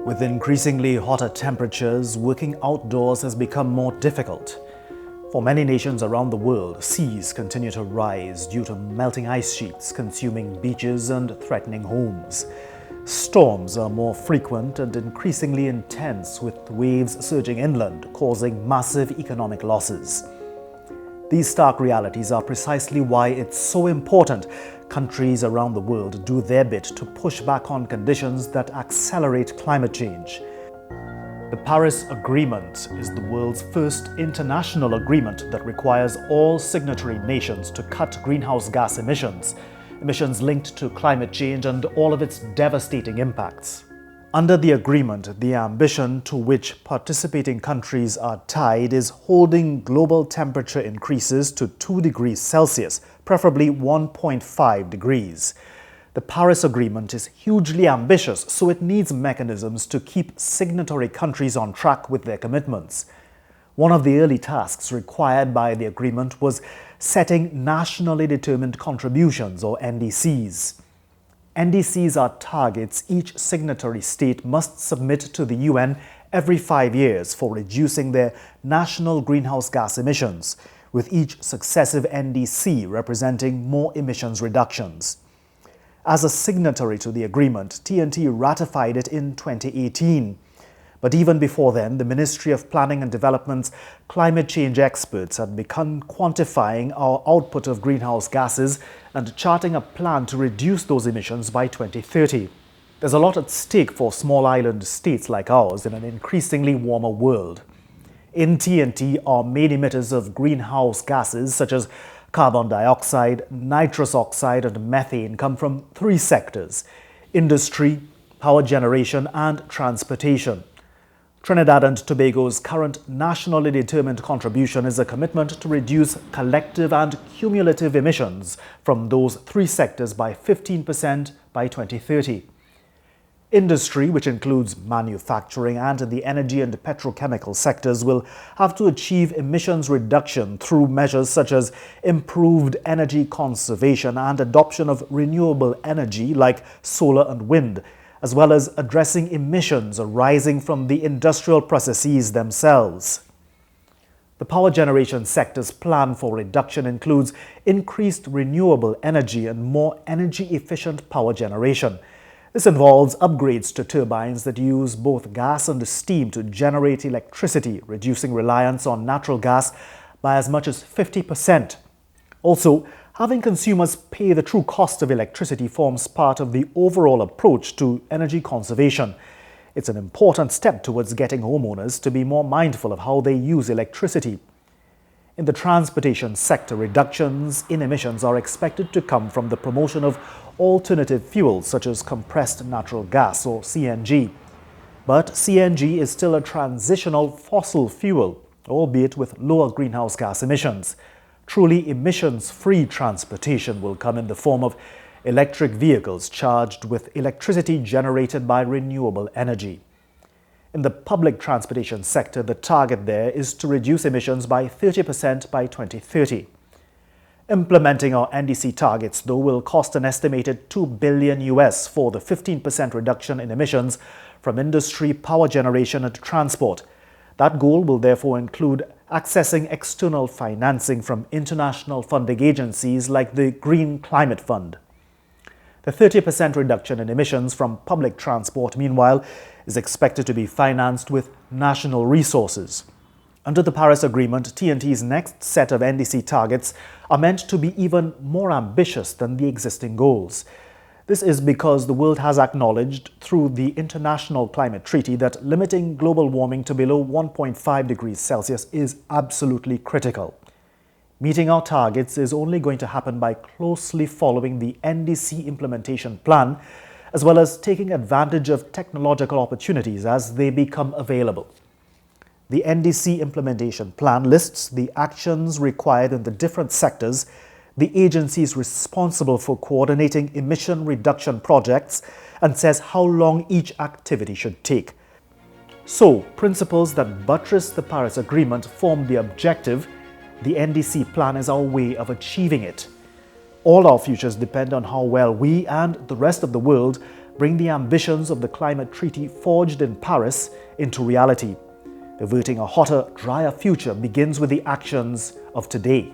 With increasingly hotter temperatures, working outdoors has become more difficult. For many nations around the world, seas continue to rise due to melting ice sheets consuming beaches and threatening homes. Storms are more frequent and increasingly intense, with waves surging inland, causing massive economic losses. These stark realities are precisely why it's so important countries around the world do their bit to push back on conditions that accelerate climate change. The Paris Agreement is the world's first international agreement that requires all signatory nations to cut greenhouse gas emissions linked to climate change and all of its devastating impacts. Under the agreement, the ambition to which participating countries are tied is holding global temperature increases to 2 degrees Celsius, preferably 1.5 degrees. The Paris Agreement is hugely ambitious, so it needs mechanisms to keep signatory countries on track with their commitments. One of the early tasks required by the agreement was setting nationally determined contributions, or NDCs. NDCs are targets each signatory state must submit to the UN every 5 years for reducing their national greenhouse gas emissions, with each successive NDC representing more emissions reductions. As a signatory to the agreement, TNT ratified it in 2018. But even before then, the Ministry of Planning and Development's climate change experts had begun quantifying our output of greenhouse gases and charting a plan to reduce those emissions by 2030. There's a lot at stake for small island states like ours in an increasingly warmer world. In TNT, our main emitters of greenhouse gases such as carbon dioxide, nitrous oxide and methane come from 3 sectors: industry, power generation and transportation. Trinidad and Tobago's current nationally determined contribution is a commitment to reduce collective and cumulative emissions from those 3 sectors by 15% by 2030. Industry, which includes manufacturing and the energy and petrochemical sectors, will have to achieve emissions reduction through measures such as improved energy conservation and adoption of renewable energy like solar and wind, as well as addressing emissions arising from the industrial processes themselves. The power generation sector's plan for reduction includes increased renewable energy and more energy-efficient power generation. This involves upgrades to turbines that use both gas and steam to generate electricity, reducing reliance on natural gas by as much as 50%. Also, having consumers pay the true cost of electricity forms part of the overall approach to energy conservation. It's an important step towards getting homeowners to be more mindful of how they use electricity. In the transportation sector, reductions in emissions are expected to come from the promotion of alternative fuels such as compressed natural gas or CNG. But CNG is still a transitional fossil fuel, albeit with lower greenhouse gas emissions. Truly emissions-free transportation will come in the form of electric vehicles charged with electricity generated by renewable energy. In the public transportation sector, the target there is to reduce emissions by 30% by 2030. Implementing our NDC targets, though, will cost an estimated $2 billion for the 15% reduction in emissions from industry, power generation and transport. That goal will therefore include accessing external financing from international funding agencies like the Green Climate Fund. The 30% reduction in emissions from public transport, meanwhile, is expected to be financed with national resources. Under the Paris Agreement, TNT's next set of NDC targets are meant to be even more ambitious than the existing goals. This is because the world has acknowledged through the International Climate Treaty that limiting global warming to below 1.5 degrees Celsius is absolutely critical. Meeting our targets is only going to happen by closely following the NDC implementation plan, as well as taking advantage of technological opportunities as they become available. The NDC implementation plan lists the actions required in the different sectors, the agencies responsible for coordinating emission reduction projects, and says how long each activity should take. So, principles that buttress the Paris Agreement form the objective. The NDC plan is our way of achieving it. All our futures depend on how well we and the rest of the world bring the ambitions of the climate treaty forged in Paris into reality. Averting a hotter, drier future begins with the actions of today.